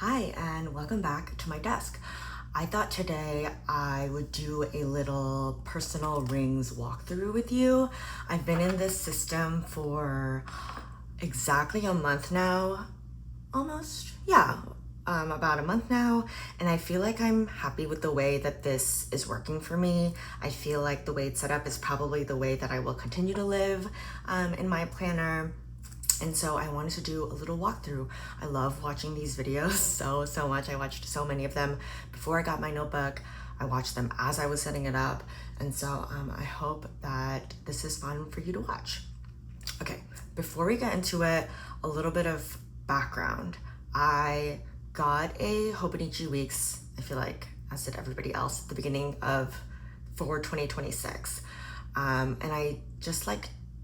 Hi, and welcome back to my desk. I thought today I would do a little personal rings walkthrough with you. I've been in this system for exactly a month now, almost, yeah, about a month now, and I feel like I'm happy with the way that this is working for me. I feel like the way it's set up is probably the way that I will continue to live in my planner. And so I wanted to do a little walkthrough. I love watching these videos so much. I watched so many of them before I got my notebook. I watched them as I was setting it up. And so I hope that this is fun for you to watch. Okay, before we get into it, a little bit of background. I got a Hobonichi Weeks, I feel like, as did everybody else, at the beginning of for 2026. And I just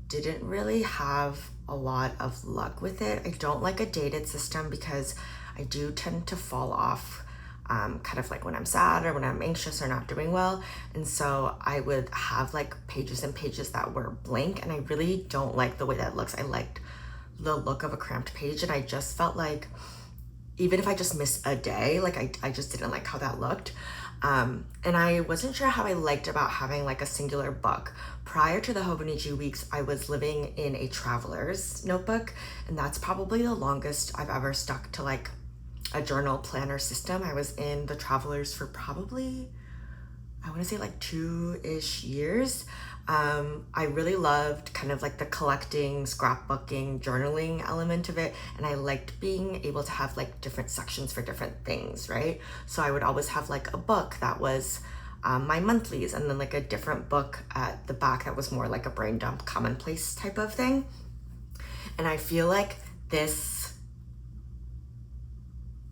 didn't really have a lot of luck with it. I don't like a dated system because I do tend to fall off kind of like when I'm sad or when I'm anxious or not doing well. And so I would have pages and pages that were blank, and I really don't like the way that looks. I liked the look of a cramped page, and I just felt like even if I just missed a day, I just didn't like how that looked. And I wasn't sure how I liked about having a singular book. Prior to the Hobonichi Weeks, I was living in a traveler's notebook, and that's probably the longest I've ever stuck to a journal planner system. I was in the travelers for probably, I want to say 2-ish years. I really loved kind of the collecting, scrapbooking, journaling element of it. And I liked being able to have different sections for different things, right? So I would always have a book that was my monthlies, and then a different book at the back that was more like a brain dump Commonplace type of thing. And I feel like this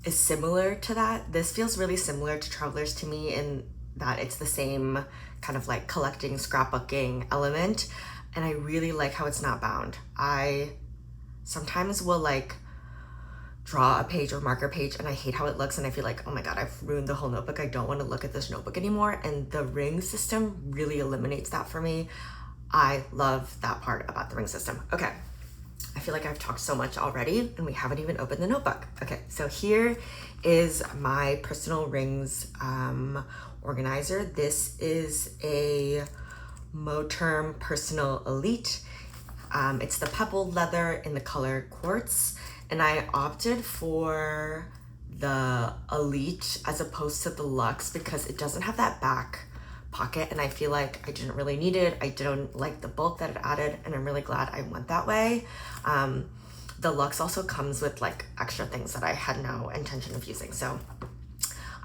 is similar to that. This feels really similar to Travelers to me in that it's the same kind of collecting, scrapbooking element. And I really like how it's not bound. I sometimes will draw a page or marker page and I hate how it looks, and I feel like, oh my God, I've ruined the whole notebook. I don't want to look at this notebook anymore. And the ring system really eliminates that for me. I love that part about the ring system. Okay, I feel like I've talked so much already and we haven't even opened the notebook. Okay, so here is my personal rings organizer. This is a Moterm Personal Elite. It's the pebbled leather in the color quartz, and I opted for the Elite as opposed to the Luxe because it doesn't have that back pocket, and I feel like I didn't really need it. I didn't like the bulk that it added, and I'm really glad I went that way. The Luxe also comes with extra things that I had no intention of using. So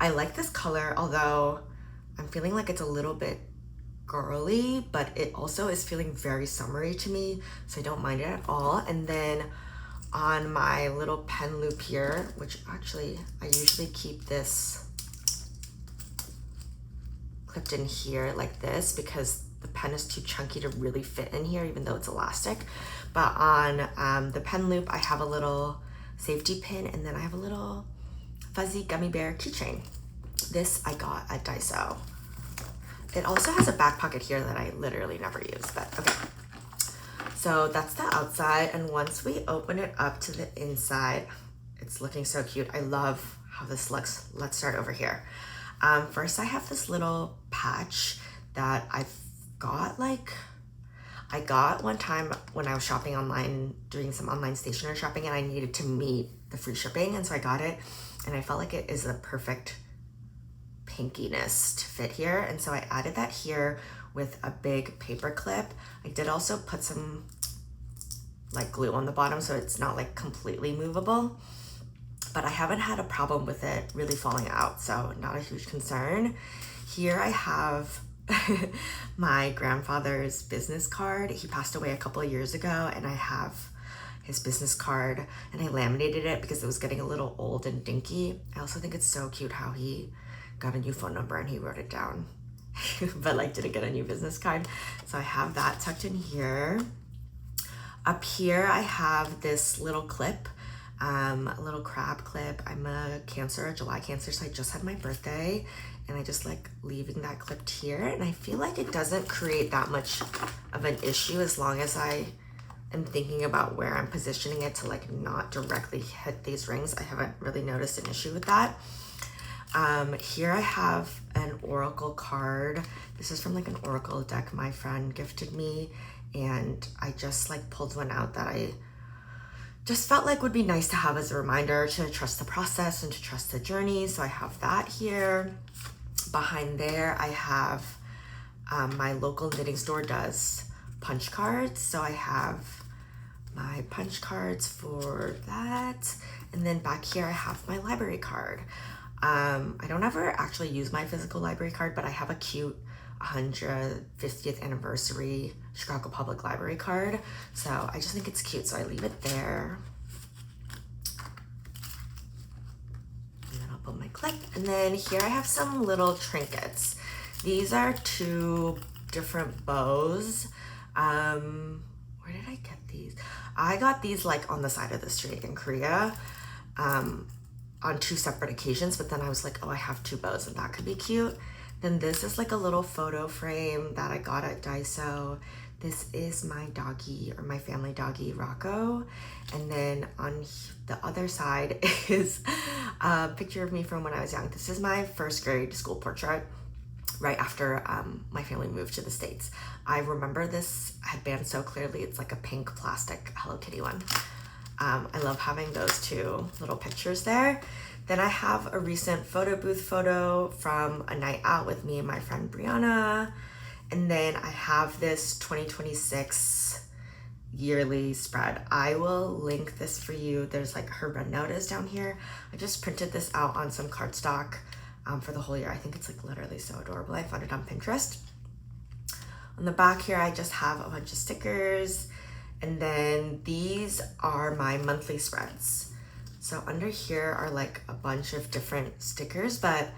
I like this color, although I'm feeling like it's a little bit girly, but it also is feeling very summery to me, so I don't mind it at all. And then on my little pen loop here, which actually I usually keep this clipped in here like this because the pen is too chunky to really fit in here, even though it's elastic. But on the pen loop, I have a little safety pin, and then I have a little fuzzy gummy bear keychain. This I got at Daiso. It also has a back pocket here that I literally never use, but okay. So that's the outside, and once we open it up to the inside, it's looking so cute. I love how this looks. Let's start over here. First, I have this little patch that I've got I got one time when I was shopping online, doing some online stationery shopping, and I needed to meet the free shipping, and so I got it, and I felt like it is the perfect pinkiness to fit here, and so I added that here with a big paper clip. I did also put some glue on the bottom so it's not completely movable, but I haven't had a problem with it really falling out, so not a huge concern. Here I have my grandfather's business card. He passed away a couple of years ago, and I have his business card, and I laminated it because it was getting a little old and dinky. I also think it's so cute how he got a new phone number and he wrote it down but didn't get a new business card. So I have that tucked in here. Up here I have this little clip, a little crab clip. I'm a July Cancer, so I just had my birthday, and I just like leaving that clipped here, and I feel like it doesn't create that much of an issue as long as I am thinking about where I'm positioning it to like not directly hit these rings, I haven't really noticed an issue with that. Here I have an oracle card. This is from like an oracle deck my friend gifted me, and I just like pulled one out that I just felt like would be nice to have as a reminder to trust the process and to trust the journey. So I have that here. Behind there, I have my local knitting store does punch cards. So I have my punch cards for that. And then back here, I have my library card. I don't ever actually use my physical library card, but I have a cute 150th anniversary Chicago Public Library card. So I just think it's cute, so I leave it there. And then I'll put my clip. And then here I have some little trinkets. These are 2 different bows. Where did I get these? I got these like on the side of the street in Korea. On 2 separate occasions, but then I was like, oh, I have 2 bows and that could be cute. Then this is like a little photo frame that I got at Daiso. This is my doggy, or my family doggy, Rocco. And then on the other side is a picture of me from when I was young. This is my 1st grade school portrait right after my family moved to the States. I remember this headband so clearly. It's like a pink plastic Hello Kitty one. I love having those 2 little pictures there. Then I have a recent photo booth photo from a night out with me and my friend Brianna. And then I have this 2026 yearly spread. I will link this for you. There's like her run notice down here. I just printed this out on some cardstock for the whole year. I think it's like literally so adorable. I found it on Pinterest. On the back here, I just have a bunch of stickers. And then these are my monthly spreads. So under here are like a bunch of different stickers, but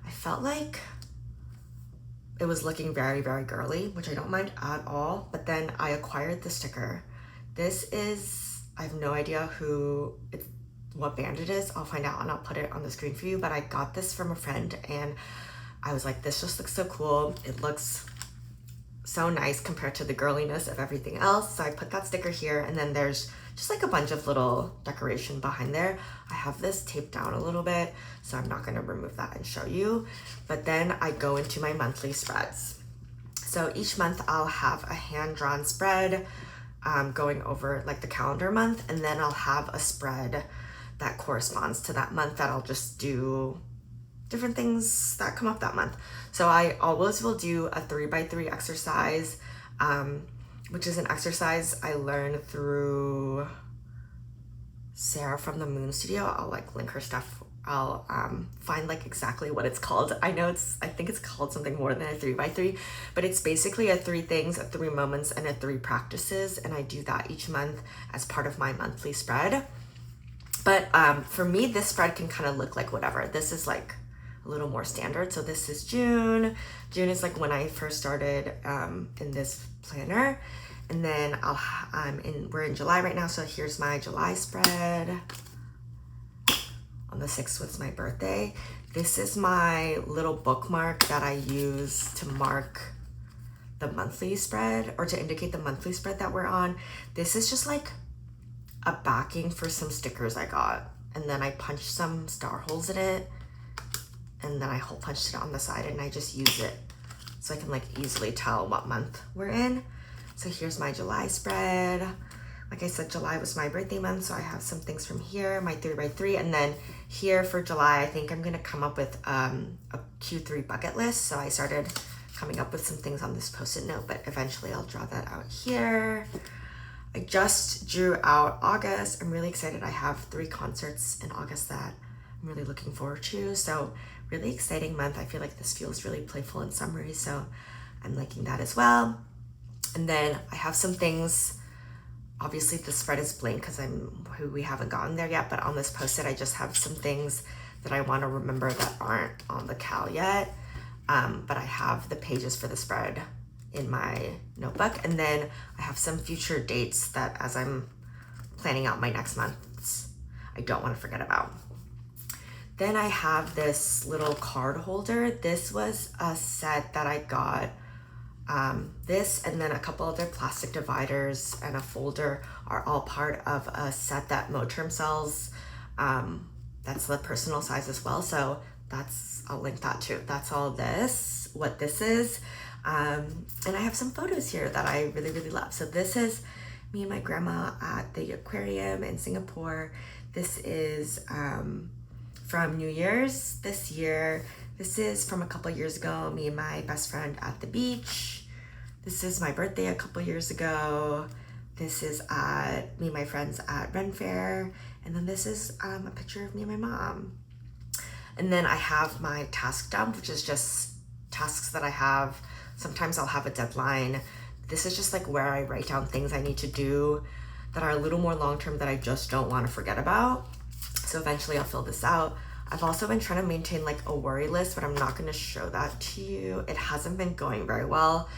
I felt like it was looking very, very girly, which I don't mind at all. But then I acquired the sticker. This is, I have no idea what band it is. I'll find out and I'll put it on the screen for you. But I got this from a friend and I was like, this just looks so cool. It looks so nice compared to the girliness of everything else. So I put that sticker here, and then there's just like a bunch of little decoration behind there. I have this taped down a little bit, so I'm not gonna remove that and show you. But then I go into my monthly spreads. So each month I'll have a hand-drawn spread going over like the calendar month, and then I'll have a spread that corresponds to that month that I'll just do different things that come up that month. So I always will do a 3x3 exercise, which is an exercise I learned through Sarah from the Moon Studio. I'll like link her stuff. I'll find like exactly what it's called. I think it's called something more than a 3x3, but it's basically a 3 things, a 3 moments, and a 3 practices. And I do that each month as part of my monthly spread. But for me, this spread can kind of look like whatever. This is like a little more standard. So this is June. June is like when I first started in this planner. And then we're in July right now. So here's my July spread. On the 6th was my birthday. This is my little bookmark that I use to mark the monthly spread, or to indicate the monthly spread that we're on. This is just like a backing for some stickers I got. And then I punched some star holes in it. And then I hole punched it on the side, and I just use it so I can like easily tell what month we're in. So here's my July spread. Like I said, July was my birthday month, so I have some things from here, my 3x3. And then here for July, I think I'm gonna come up with a Q3 bucket list. So I started coming up with some things on this Post-it note, but eventually I'll draw that out here. I just drew out August. I'm really excited. I have 3 concerts in August that I'm really looking forward to. So really exciting month. I feel like this feels really playful and summery, so I'm liking that as well. And then I have some things. Obviously the spread is blank because we haven't gotten there yet, but on this Post-it I just have some things that I want to remember that aren't on the cal yet. But I have the pages for the spread in my notebook, and then I have some future dates that as I'm planning out my next months, I don't want to forget about. Then I have this little card holder. This was a set that I got This and then a couple other plastic dividers and a folder are all part of a set that Moterm sells. That's the personal size as well. So I'll link that too. That's all what this is. And I have some photos here that I really, really love. So this is me and my grandma at the aquarium in Singapore. This is from New Year's this year. This is from a couple years ago, me and my best friend at the beach. This is my birthday a couple years ago. This is me and my friends at Ren Fair. And then this is a picture of me and my mom. And then I have my task dump, which is just tasks that I have. Sometimes I'll have a deadline. This is just like where I write down things I need to do that are a little more long-term that I just don't want to forget about. So eventually I'll fill this out. I've also been trying to maintain like a worry list, but I'm not going to show that to you. It hasn't been going very well.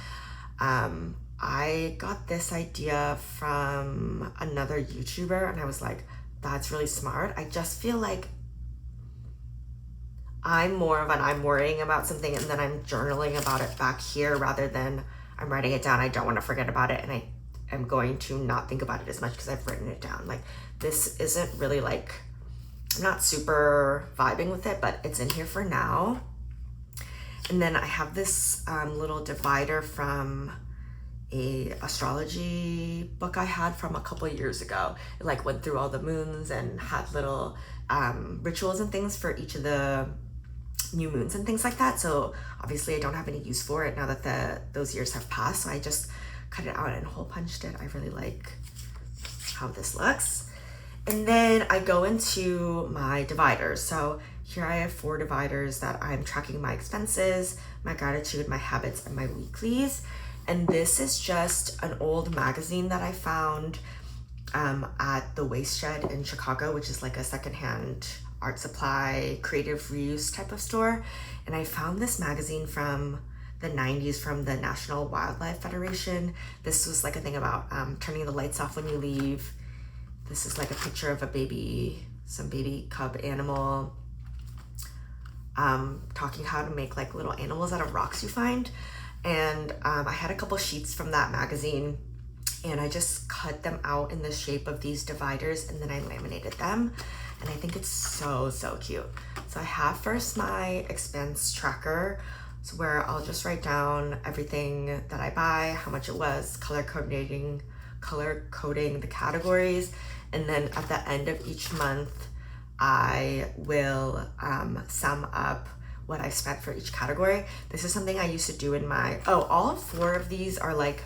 I got this idea from another YouTuber and I was like, that's really smart. I just feel like I'm worrying about something and then I'm journaling about it back here rather than I'm writing it down. I don't want to forget about it and I am going to not think about it as much because I've written it down. Like this isn't really like, I'm not super vibing with it, but it's in here for now. And then I have this little divider from a astrology book I had from a couple of years ago. It like went through all the moons and had little rituals and things for each of the new moons and things like that. So obviously I don't have any use for it now that those years have passed. So I just cut it out and hole punched it. I really like how this looks. And then I go into my dividers. So here I have 4 dividers that I'm tracking my expenses, my gratitude, my habits, and my weeklies. And this is just an old magazine that I found at the Waste Shed in Chicago, which is like a secondhand art supply, creative reuse type of store. And I found this magazine from the 90s from the National Wildlife Federation. This was like a thing about turning the lights off when you leave. This is like a picture of some baby cub animal, talking how to make like little animals out of rocks you find. And I had a couple sheets from that magazine and I just cut them out in the shape of these dividers and then I laminated them. And I think it's so, so cute. So I have first my expense tracker, so where I'll just write down everything that I buy, how much it was, color coding the categories. And then at the end of each month, I will sum up what I've spent for each category. This is something I used to do in all 4 of these are like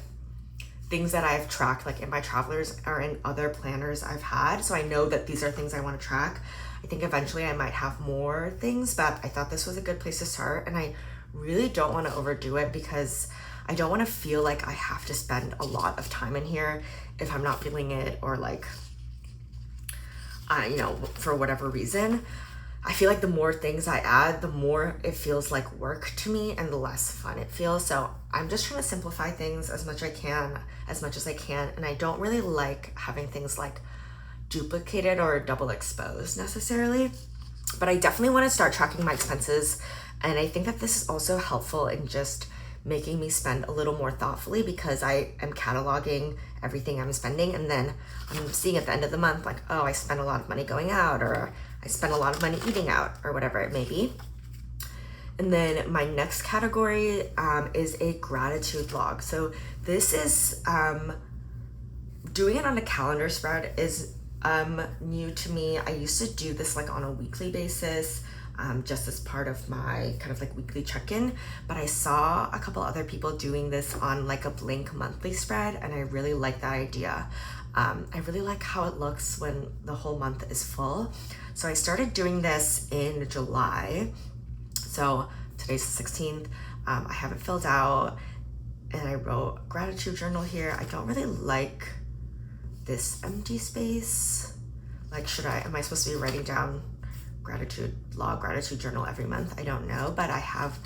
things that I've tracked like in my travelers or in other planners I've had. So I know that these are things I want to track. I think eventually I might have more things, but I thought this was a good place to start. And I really don't want to overdo it because I don't want to feel like I have to spend a lot of time in here if I'm not feeling it or like, for whatever reason. I feel like the more things I add, the more it feels like work to me and the less fun it feels. So I'm just trying to simplify things as much as I can. And I don't really like having things like duplicated or double exposed necessarily, but I definitely want to start tracking my expenses. And I think that this is also helpful in just making me spend a little more thoughtfully because I am cataloging everything I'm spending. And then I'm seeing at the end of the month, like, oh, I spent a lot of money going out, or I spent a lot of money eating out, or whatever it may be. And then my next category is a gratitude log. So this is, doing it on a calendar spread is new to me. I used to do this like on a weekly basis, just as part of my kind of like weekly check-in, but I saw a couple other people doing this on like a Blink monthly spread, and I really like that idea. I really like how it looks when the whole month is full. So I started doing this in July. So today's the 16th. I have it filled out and I wrote gratitude journal here. I don't really like this empty space. Like, am I supposed to be writing down gratitude log, gratitude journal every month? I don't know, but I have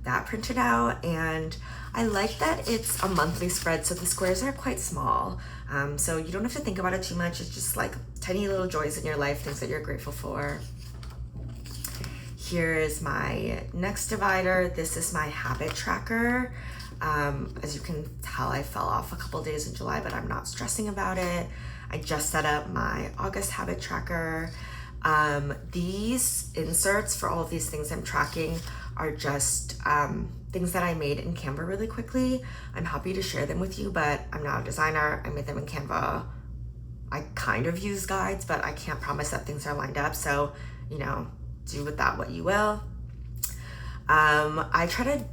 that printed out, and I like that it's a monthly spread, so the squares are quite small. So you don't have to think about it too much. It's just like tiny little joys in your life, things that you're grateful for. Here is my next divider. This is my habit tracker. As you can tell, I fell off a couple days in July, but I'm not stressing about it. I just set up my August habit tracker. These inserts for all of these things I'm tracking are just things that I made in Canva really quickly. I'm happy to share them with you, but I'm not a designer. I made them in Canva. I kind of use guides, but I can't promise that things are lined up. So, you know, do with that what you will. I try to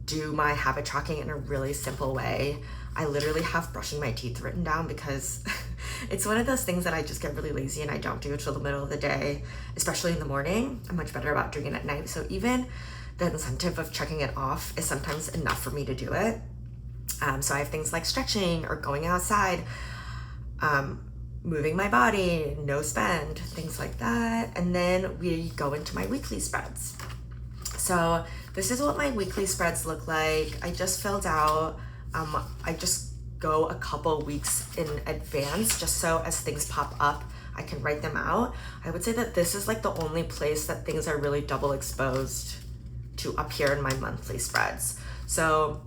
do my habit tracking in a really simple way. I literally have brushing my teeth written down because it's one of those things that I just get really lazy and I don't do till the middle of the day, especially in the morning. I'm much better about doing it at night. So even the incentive of checking it off is sometimes enough for me to do it. So I have things like stretching or going outside, moving my body, no spend, things like that. And then we go into my weekly spreads. So this is what my weekly spreads look like. I just filled out, I just go a couple weeks in advance just so as things pop up, I can write them out. I would say that this is like the only place that things are really double exposed to appear in my monthly spreads. So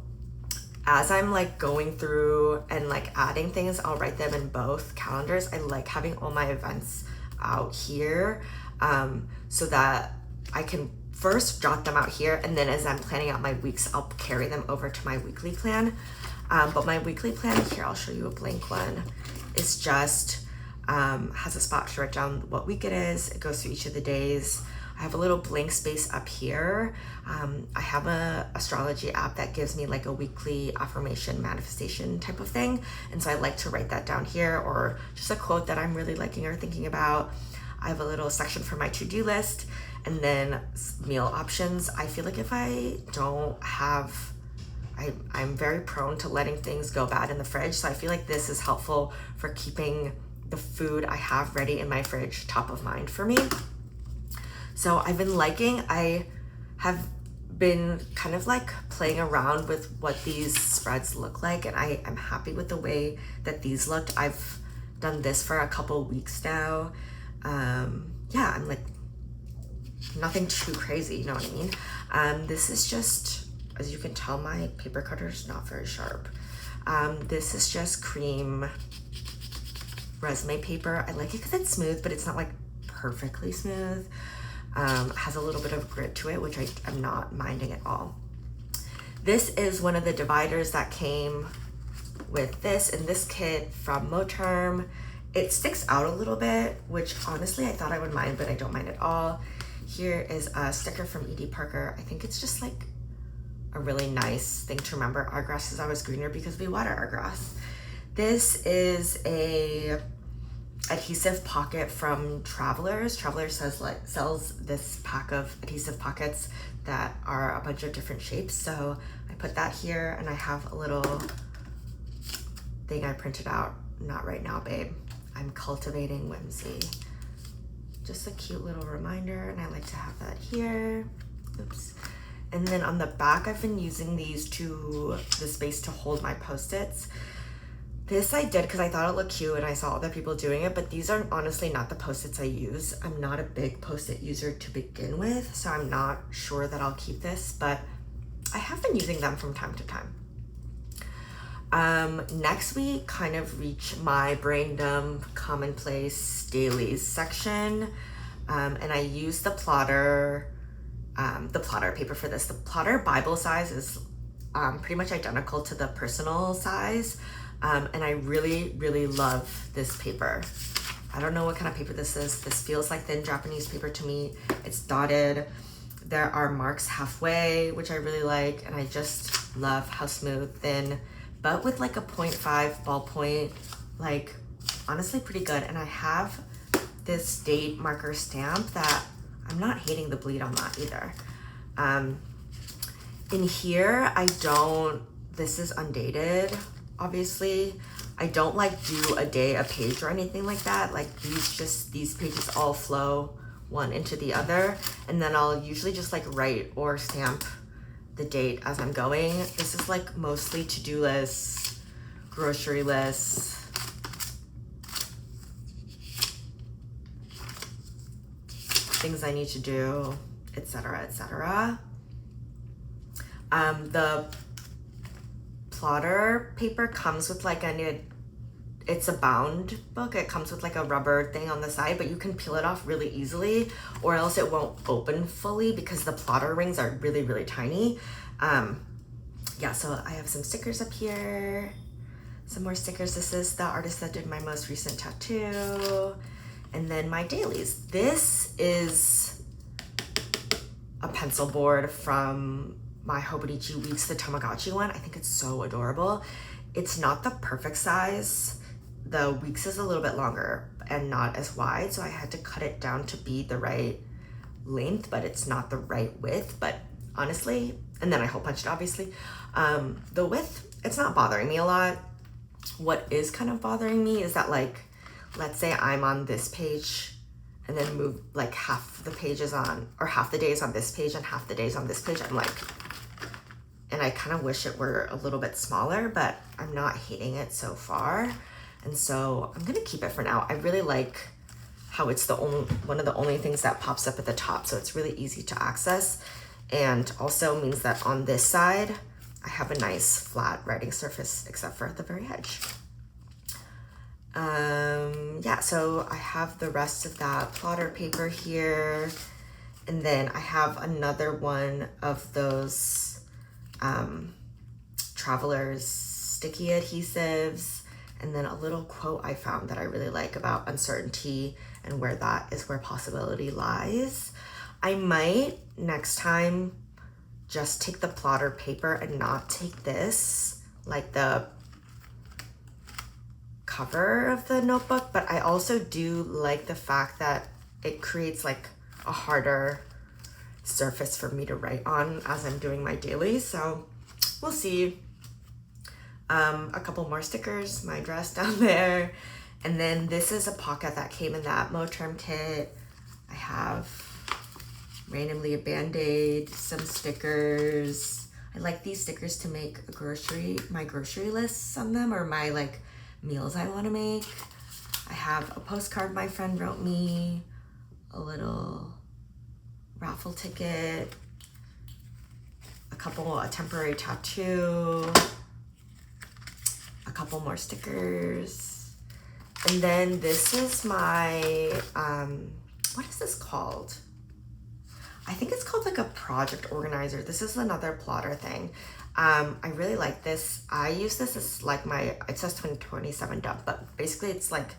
as I'm like going through and like adding things, I'll write them in both calendars. I like having all my events out here so that I can first jot them out here, and then as I'm planning out my weeks, I'll carry them over to my weekly plan. But my weekly plan here, I'll show you a blank one, is just has a spot to write down what week it is. It goes through each of the days. I have a little blank space up here. I have a astrology app that gives me like a weekly affirmation manifestation type of thing. And so I like to write that down here, or just a quote that I'm really liking or thinking about. I have a little section for my to-do list, and then meal options. I feel like if I don't have, I'm very prone to letting things go bad in the fridge. So I feel like this is helpful for keeping the food I have ready in my fridge top of mind for me. So I've been liking, I have been kind of like playing around with what these spreads look like, and I am happy with the way that these looked. I've done this for a couple weeks now. Yeah, I'm like, nothing too crazy, you know what I mean? This is just, as you can tell, my paper cutter is not very sharp. This is just cream resume paper. I like it because it's smooth, but it's not like perfectly smooth. Has a little bit of grit to it, which I am not minding at all. This is one of the dividers that came with this in this kit from Moterm. It sticks out a little bit, which honestly I thought I would mind, but I don't mind at all. Here is a sticker from E.D. Parker. I think it's just like a really nice thing to remember. Our grass is always greener because we water our grass. This is a adhesive pocket from Travelers. Travelers sells this pack of adhesive pockets that are a bunch of different shapes. So I put that here, and I have a little thing I printed out. Not right now, babe. I'm cultivating whimsy. Just a cute little reminder, and I like to have that here. Oops. And then on the back, I've been using these the space to hold my Post-its. This I did because I thought it looked cute and I saw other people doing it, but these are honestly not the Post-its I use. I'm not a big Post-it user to begin with, so I'm not sure that I'll keep this, but I have been using them from time to time. Next we kind of reach my brain dump Commonplace dailies section, and I use the plotter paper for this. The plotter Bible size is pretty much identical to the personal size, and I really, really love this paper. I don't know what kind of paper this is. This feels like thin Japanese paper to me. It's dotted. There are marks halfway, which I really like, and I just love how smooth, thin, but with like a 0.5 ballpoint, like honestly pretty good. And I have this date marker stamp that I'm not hating the bleed on that either. In here, this is undated, obviously. I don't like do a day, a page or anything like that. Like these pages all flow one into the other. And then I'll usually just like write or stamp the date as I'm going. This is like mostly to-do lists, grocery lists, things I need to do, etc., etc. The plotter paper comes with like it's a bound book. It comes with like a rubber thing on the side, but you can peel it off really easily, or else it won't open fully because the plotter rings are really, really tiny. Yeah, so I have some stickers up here, some more stickers. This is the artist that did my most recent tattoo. And then my dailies. This is a pencil board from my Hobonichi Weeks, the Tamagotchi one. I think it's so adorable. It's not the perfect size. The Weeks is a little bit longer and not as wide, so I had to cut it down to be the right length, but it's not the right width. But honestly, and then I hole punched obviously. The width, it's not bothering me a lot. What is kind of bothering me is that, like, let's say I'm on this page and then move like half the pages on, or half the days on this page and half the days on this page. I'm like, and I kind of wish it were a little bit smaller, but I'm not hating it so far. And so I'm gonna keep it for now. I really like how it's one of the only things that pops up at the top. So it's really easy to access. And also means that on this side, I have a nice flat writing surface, except for at the very edge. Yeah, so I have the rest of that plotter paper here. And then I have another one of those Traveler's sticky adhesives. And then a little quote I found that I really like about uncertainty and where that is where possibility lies. I might next time just take the plotter paper and not take this, like the cover of the notebook, but I also do like the fact that it creates like a harder surface for me to write on as I'm doing my dailies. So we'll see. A couple more stickers, my dress down there. And then this is a pocket that came in that Moterm kit. I have randomly a Band-Aid, some stickers. I like these stickers to make my grocery lists on them, or my like meals I want to make. I have a postcard my friend wrote me, a little raffle ticket, a temporary tattoo, a couple more stickers. And then this is my, what is this called? I think it's called like a project organizer. This is another plotter thing. I really like this. I use this as like it says 2027 dump, but basically it's like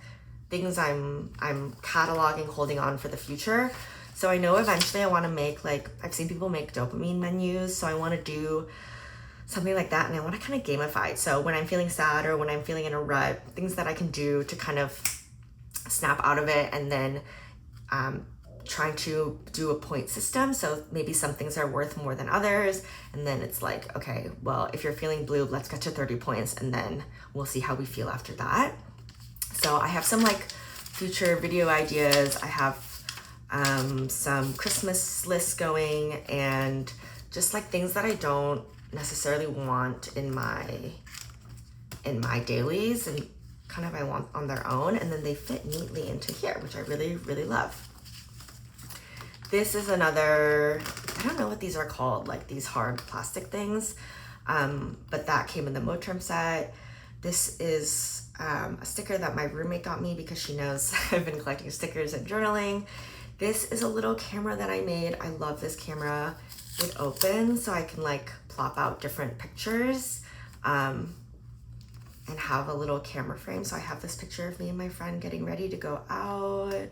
things I'm cataloging, holding on for the future. So I know eventually I want to make, like, I've seen people make dopamine menus, so I want to do something like that, and I want to kind of gamify it. So when I'm feeling sad or when I'm feeling in a rut, things that I can do to kind of snap out of it, and then trying to do a point system. So maybe some things are worth more than others, and then it's like, okay, well, if you're feeling blue, let's get to 30 points, and then we'll see how we feel after that. So I have some like future video ideas. I have some Christmas lists going, and just like things that I don't necessarily want in my dailies, and kind of I want on their own, and then they fit neatly into here, which I really, really love. This is another, I don't know what these are called, like these hard plastic things, but that came in the Moterm set. This is a sticker that my roommate got me because she knows I've been collecting stickers and journaling. This is a little camera that I made. I love this camera. It opens so I can like plop out different pictures and have a little camera frame. So I have this picture of me and my friend getting ready to go out.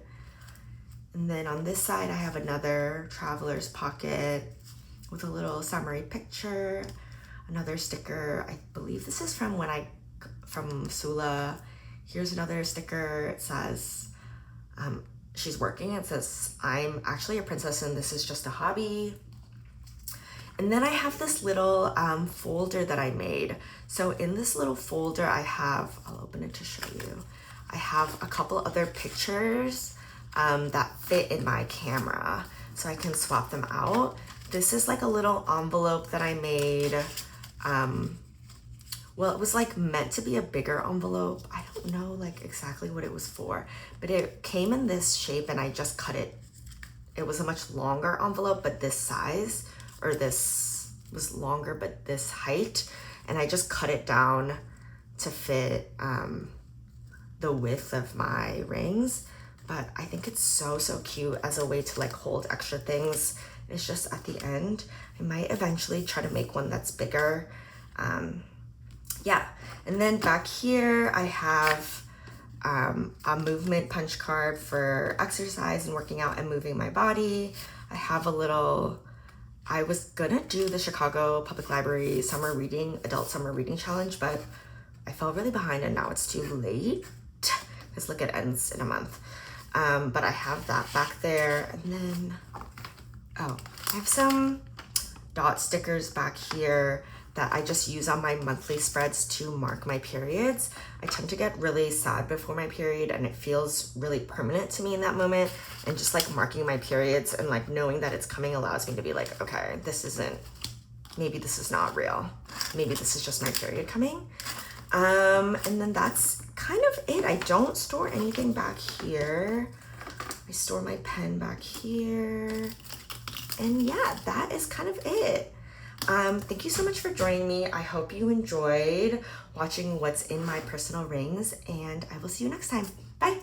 And then on this side, I have another traveler's pocket with a little summary picture, another sticker. I believe this is from Sula. Here's another sticker. It says, she's working. It says, I'm actually a princess and this is just a hobby. And then I have this little folder that I made. So in this little folder, I'll open it to show you. I have a couple other pictures that fit in my camera, so I can swap them out. This is like a little envelope that I made. Well, it was like meant to be a bigger envelope. I don't know like exactly what it was for, but it came in this shape and I just cut it. It was a much longer envelope, but this size, or this was longer but this height, and I just cut it down to fit the width of my rings. But I think it's so cute as a way to like hold extra things. It's just at the end. I might eventually try to make one that's bigger. Yeah, and then back here I have a movement punch card for exercise and working out and moving my body. I have a little, I was gonna do the Chicago Public Library adult summer reading challenge, but I fell really behind and now it's too late because look, it ends in a month. But I have that back there, and then, oh, I have some dot stickers back here that I just use on my monthly spreads to mark my periods. I tend to get really sad before my period and it feels really permanent to me in that moment. And just like marking my periods and like knowing that it's coming allows me to be like, okay, maybe this is not real. Maybe this is just my period coming. And then that's kind of it. I don't store anything back here. I store my pen back here. And yeah, that is kind of it. Thank you so much for joining me. I hope you enjoyed watching what's in my personal rings, and I will see you next time. Bye.